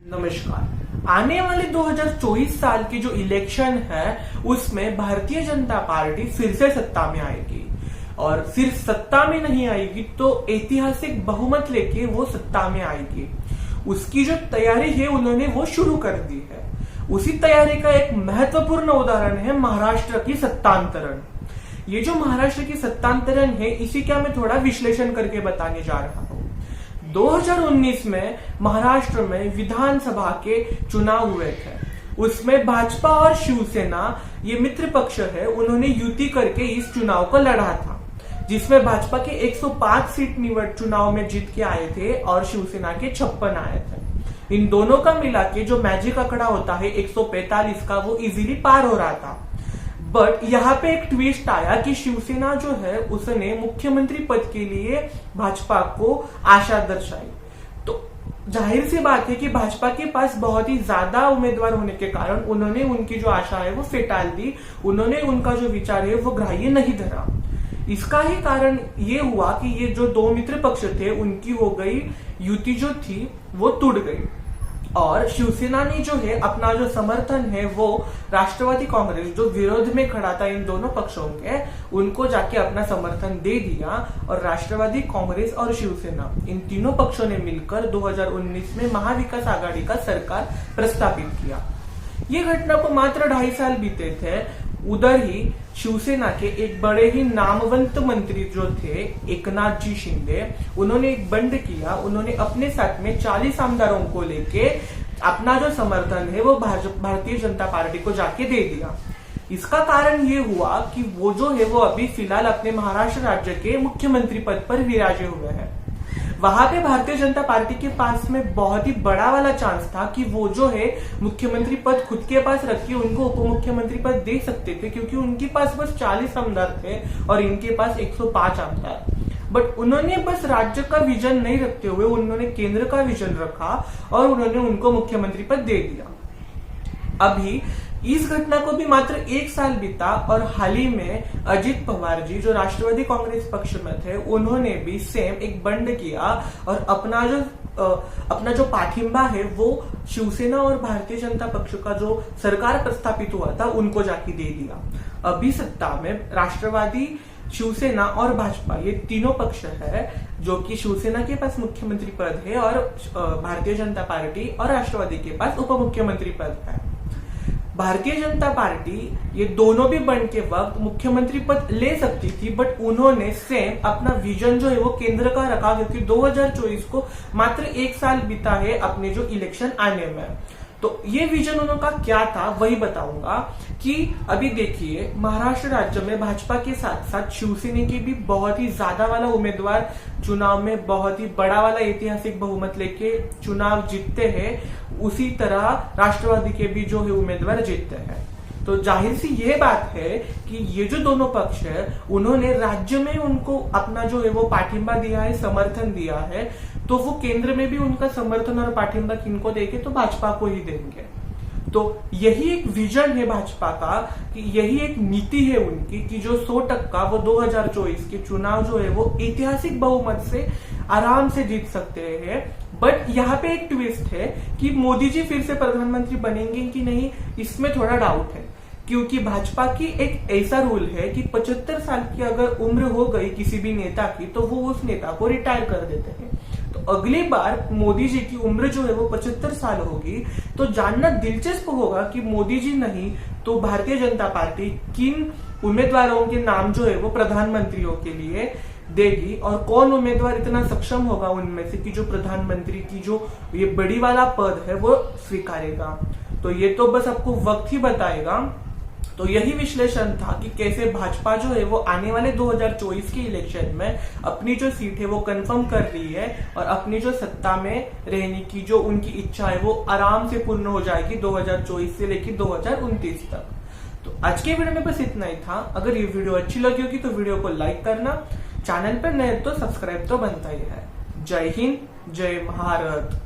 नमस्कार। आने वाले 2024 साल की जो इलेक्शन है उसमें भारतीय जनता पार्टी फिर से सत्ता में आएगी और सिर्फ सत्ता में नहीं आएगी तो ऐतिहासिक बहुमत लेके वो सत्ता में आएगी। उसकी जो तैयारी है उन्होंने वो शुरू कर दी है। उसी तैयारी का एक महत्वपूर्ण उदाहरण है महाराष्ट्र की सत्तांतरण। ये जो महाराष्ट्र की सत्तांतरण है इसी का मैं थोड़ा विश्लेषण करके बताने जा रहा हूँ। 2019 में महाराष्ट्र में विधानसभा के चुनाव हुए थे। उसमें भाजपा और शिवसेना ये मित्र पक्ष है, उन्होंने युति करके इस चुनाव को लड़ा था, जिसमें भाजपा के 105 सीट निवड चुनाव में जीत के आए थे और शिवसेना के 56 आए थे। इन दोनों का मिला के जो मैजिक आंकड़ा होता है 145 का, वो इजीली पार हो रहा था। बट यहाँ पे एक ट्विस्ट आया कि शिवसेना जो है उसने मुख्यमंत्री पद के लिए भाजपा को आशा दर्शाई। तो जाहिर सी बात है कि भाजपा के पास बहुत ही ज्यादा उम्मीदवार होने के कारण उन्होंने उनकी जो आशा है वो फेटाल दी। उन्होंने उनका जो विचार है वो ग्राह्य नहीं धरा। इसका ही कारण ये हुआ कि ये जो दो मित्र पक्ष थे उनकी हो गई युति जो थी वो टूट गई और शिवसेना ने जो है अपना जो समर्थन है वो राष्ट्रवादी कांग्रेस जो विरोध में खड़ा था इन दोनों पक्षों के, उनको जाके अपना समर्थन दे दिया और राष्ट्रवादी कांग्रेस और शिवसेना इन तीनों पक्षों ने मिलकर 2019 में महाविकास आघाड़ी का सरकार प्रस्तावित किया। ये घटना को मात्र 2.5 साल बीते थे। उधर ही शिवसेना के एक बड़े ही नामवंत मंत्री जो थे एकनाथ जी शिंदे, उन्होंने एक बंड किया। उन्होंने अपने साथ में 40 आमदारों को लेके अपना जो समर्थन है वो भारतीय जनता पार्टी को जाके दे दिया। इसका कारण ये हुआ कि वो जो है वो अभी फिलहाल अपने महाराष्ट्र राज्य के मुख्यमंत्री पद पर विराजे हुए हैं। वहां पे भारतीय जनता पार्टी के पास में बहुत ही बड़ा वाला चांस था कि वो जो है मुख्यमंत्री पद खुद के पास रख के उनको उप मुख्यमंत्री पद दे सकते थे, क्योंकि उनके पास बस 40 आमदार थे और इनके पास 105 आमदार। बट उन्होंने बस राज्य का विजन नहीं रखते हुए उन्होंने केंद्र का विजन रखा और उन्होंने उनको मुख्यमंत्री पद दे दिया। अभी इस घटना को भी मात्र 1 साल बीता और हाल ही में अजित पवार जी जो राष्ट्रवादी कांग्रेस पक्ष में थे उन्होंने भी सेम एक बंड किया और अपना जो पाठिंबा है वो शिवसेना और भारतीय जनता पक्ष का जो सरकार प्रस्थापित हुआ था उनको जाके दे दिया। अभी सत्ता में राष्ट्रवादी, शिवसेना और भाजपा ये तीनों पक्ष है, जो कि शिवसेना के पास मुख्यमंत्री पद है और भारतीय जनता पार्टी और राष्ट्रवादी के पास उप मुख्यमंत्री पद है। भारतीय जनता पार्टी ये दोनों भी बन के वक्त मुख्यमंत्री पद ले सकती थी, बट उन्होंने सेम अपना विजन जो है वो केंद्र का रखा, क्योंकि 2024 को मात्र 1 साल बीता है अपने जो इलेक्शन आने में। तो ये विजन उनका क्या था वही बताऊंगा कि अभी देखिए महाराष्ट्र राज्य में भाजपा के साथ साथ शिवसेना के भी बहुत ही ज्यादा वाला उम्मीदवार चुनाव में बहुत ही बड़ा वाला ऐतिहासिक बहुमत लेके चुनाव जीतते हैं। उसी तरह राष्ट्रवादी के भी जो है उम्मीदवार जीतते हैं। तो जाहिर सी ये बात है कि ये जो दोनों पक्ष है उन्होंने राज्य में उनको अपना जो है वो पाठिंबा दिया है, समर्थन दिया है, तो वो केंद्र में भी उनका समर्थन और पाठिंबा किनको देंगे तो भाजपा को ही देंगे। तो यही एक विजन है भाजपा का, कि यही एक नीति है उनकी कि जो 100% वो 2024 के चुनाव जो है वो ऐतिहासिक बहुमत से आराम से जीत सकते हैं। बट यहाँ पे एक ट्विस्ट है कि मोदी जी फिर से प्रधानमंत्री बनेंगे कि नहीं, इसमें थोड़ा डाउट है, क्योंकि भाजपा की एक ऐसा रूल है कि 75 साल की अगर उम्र हो गई किसी भी नेता की तो वो उस नेता को रिटायर कर देते हैं। तो अगली बार मोदी जी की उम्र जो है वो 75 साल होगी, तो जानना दिलचस्प होगा कि मोदी जी नहीं तो भारतीय जनता पार्टी किन उम्मीदवारों के नाम जो है वो प्रधानमंत्रियों के लिए देगी और कौन उम्मीदवार इतना सक्षम होगा उनमें से कि जो प्रधानमंत्री की जो ये बड़ी वाला पद है वो स्वीकारेगा। तो ये तो बस आपको वक्त ही बताएगा। तो यही विश्लेषण था कि कैसे भाजपा जो है वो आने वाले 2024 के इलेक्शन में अपनी जो सीट है वो कंफर्म कर रही है और अपनी जो सत्ता में रहने की जो उनकी इच्छा है वो आराम से पूर्ण हो जाएगी 2024 से लेकर 2029 तक। तो आज के वीडियो में बस इतना ही था। अगर ये वीडियो अच्छी लगी होगी तो वीडियो को लाइक करना, चैनल पर नए तो सब्सक्राइब तो बनता ही है। जय हिंद, जय भारत।